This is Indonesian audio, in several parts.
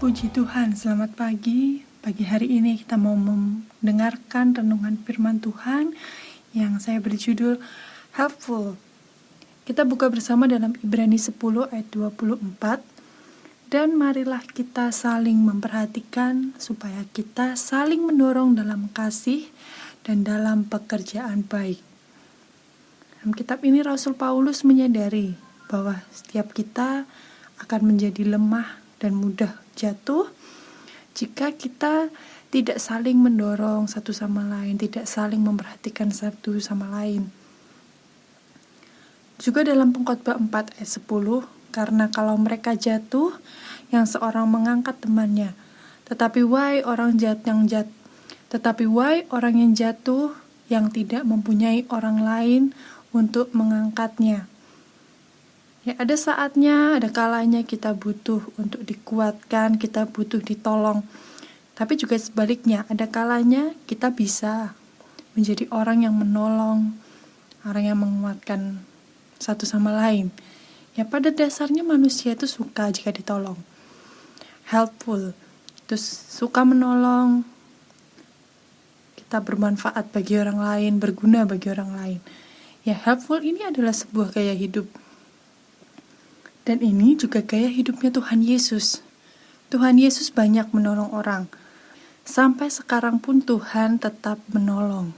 Puji Tuhan, selamat pagi. Pagi hari ini kita mau mendengarkan renungan firman Tuhan yang saya beri judul Helpful. Kita buka bersama dalam Ibrani 10 ayat 24. Dan marilah kita saling memperhatikan supaya kita saling mendorong dalam kasih dan dalam pekerjaan baik. Dalam kitab ini Rasul Paulus menyadari bahwa setiap kita akan menjadi lemah dan mudah jatuh jika kita tidak saling mendorong satu sama lain, tidak saling memperhatikan satu sama lain. Juga dalam Pengkhotbah 4 ayat 10, karena kalau mereka jatuh, yang seorang mengangkat temannya, tetapi wahai orang yang jatuh yang tidak mempunyai orang lain untuk mengangkatnya. Ya, ada saatnya, ada kalanya kita butuh untuk dikuatkan, kita butuh ditolong. Tapi juga sebaliknya, ada kalanya kita bisa menjadi orang yang menolong, orang yang menguatkan satu sama lain. Ya, pada dasarnya manusia itu suka jika ditolong. Helpful, terus suka menolong, kita bermanfaat bagi orang lain, berguna bagi orang lain. Ya, helpful ini adalah sebuah gaya hidup. Dan ini juga gaya hidupnya Tuhan Yesus. Tuhan Yesus banyak menolong orang. Sampai sekarang pun Tuhan tetap menolong.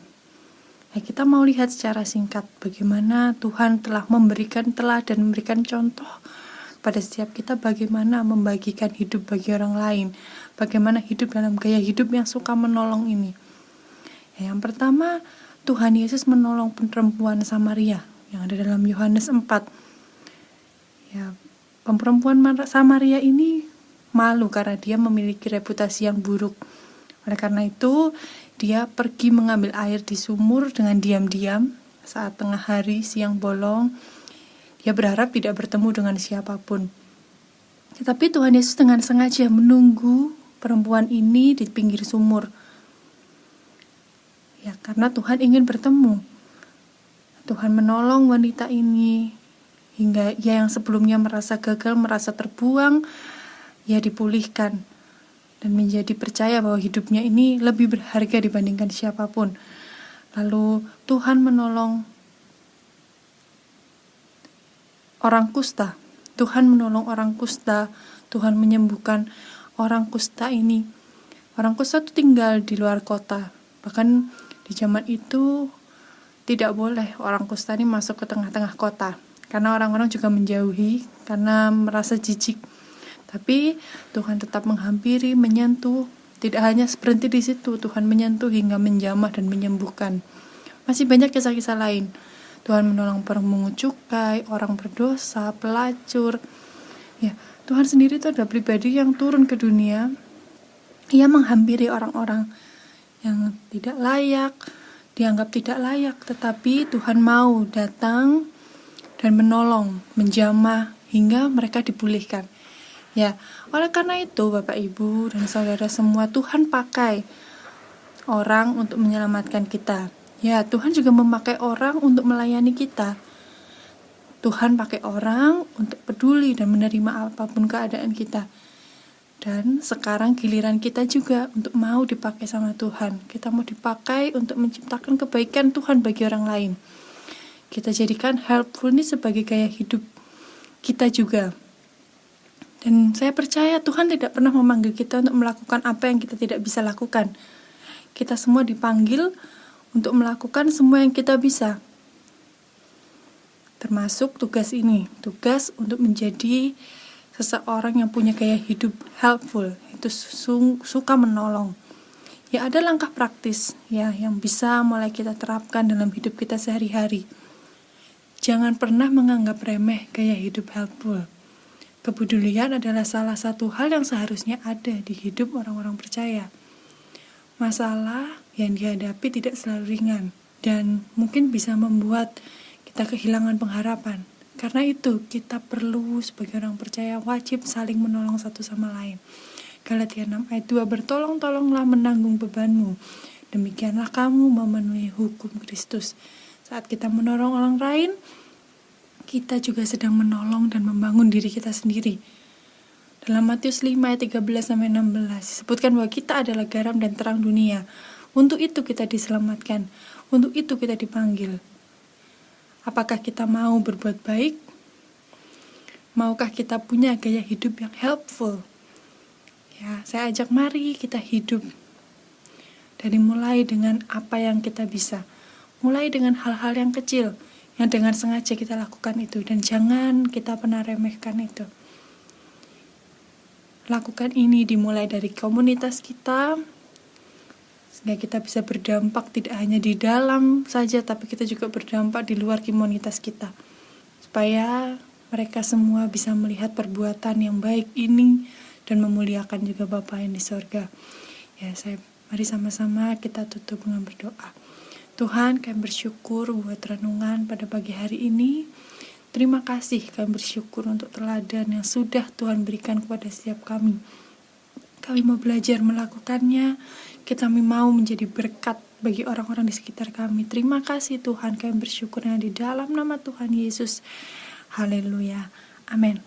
Nah, kita mau lihat secara singkat bagaimana Tuhan telah memberikan teladan, memberikan contoh pada setiap kita bagaimana membagikan hidup bagi orang lain. Bagaimana hidup dalam gaya hidup yang suka menolong ini. Ya, yang pertama, Tuhan Yesus menolong perempuan Samaria yang ada dalam Yohanes 4. Ya, perempuan Samaria ini malu karena dia memiliki reputasi yang buruk. Oleh karena itu, dia pergi mengambil air di sumur dengan diam-diam saat tengah hari, siang bolong. Dia berharap tidak bertemu dengan siapapun. Tetapi Tuhan Yesus dengan sengaja menunggu perempuan ini di pinggir sumur. Ya, karena Tuhan ingin bertemu. Tuhan menolong wanita ini hingga ia yang sebelumnya merasa gagal, merasa terbuang, ia dipulihkan dan menjadi percaya bahwa hidupnya ini lebih berharga dibandingkan siapapun. Lalu Tuhan menolong orang kusta. Tuhan menolong orang kusta. Tuhan menyembuhkan orang kusta ini. Orang kusta itu tinggal di luar kota. Bahkan di zaman itu tidak boleh orang kusta ini masuk ke tengah-tengah kota. Karena orang-orang juga menjauhi, karena merasa jijik. Tapi Tuhan tetap menghampiri, menyentuh. Tidak hanya berhenti di situ, Tuhan menyentuh hingga menjamah dan menyembuhkan. Masih banyak kisah-kisah lain. Tuhan menolong pemungut cukai, orang berdosa, pelacur. Ya, Tuhan sendiri itu adalah pribadi yang turun ke dunia. Ia menghampiri orang-orang yang tidak layak, dianggap tidak layak. Tetapi Tuhan mau datang dan menolong, menjamah hingga mereka dipulihkan. Ya, oleh karena itu Bapak Ibu dan saudara semua, Tuhan pakai orang untuk menyelamatkan kita. Ya, Tuhan juga memakai orang untuk melayani kita. Tuhan pakai orang untuk peduli dan menerima apapun keadaan kita. Dan sekarang giliran kita juga untuk mau dipakai sama Tuhan. Kita mau dipakai untuk menciptakan kebaikan Tuhan bagi orang lain. Kita jadikan helpful ini sebagai gaya hidup kita juga. Dan saya percaya Tuhan tidak pernah memanggil kita untuk melakukan apa yang kita tidak bisa lakukan. Kita semua dipanggil untuk melakukan semua yang kita bisa. Termasuk tugas ini, tugas untuk menjadi seseorang yang punya gaya hidup helpful, itu suka menolong. Ya, ada langkah praktis ya yang bisa mulai kita terapkan dalam hidup kita sehari-hari. Jangan pernah menganggap remeh gaya hidup helpful. Kepedulian adalah salah satu hal yang seharusnya ada di hidup orang-orang percaya. Masalah yang dihadapi tidak selalu ringan dan mungkin bisa membuat kita kehilangan pengharapan. Karena itu kita perlu sebagai orang percaya wajib saling menolong satu sama lain. Galatia 6 ayat 2, bertolong-tolonglah menanggung bebanmu. Demikianlah kamu memenuhi hukum Kristus. Saat kita menolong orang lain, kita juga sedang menolong dan membangun diri kita sendiri. Dalam Matius 5 ayat 13-16 disebutkan bahwa kita adalah garam dan terang dunia. Untuk itu kita diselamatkan, untuk itu kita dipanggil. Apakah kita mau berbuat baik? Maukah kita punya gaya hidup yang helpful? Ya, saya ajak mari kita hidup. Dari mulai dengan apa yang kita bisa. Mulai dengan hal-hal yang kecil yang dengan sengaja kita lakukan itu, dan jangan kita pernah remehkan itu. Lakukan ini dimulai dari komunitas kita, sehingga kita bisa berdampak tidak hanya di dalam saja, tapi kita juga berdampak di luar komunitas kita, supaya mereka semua bisa melihat perbuatan yang baik ini dan memuliakan juga Bapa yang di sorga. Ya, mari sama-sama kita tutup dengan berdoa. Tuhan, kami bersyukur buat renungan pada pagi hari ini. Terima kasih, kami bersyukur untuk teladan yang sudah Tuhan berikan kepada setiap kami. Kami mau belajar melakukannya, kami mau menjadi berkat bagi orang-orang di sekitar kami. Terima kasih Tuhan, kami bersyukurnya di dalam nama Tuhan Yesus. Haleluya. Amin.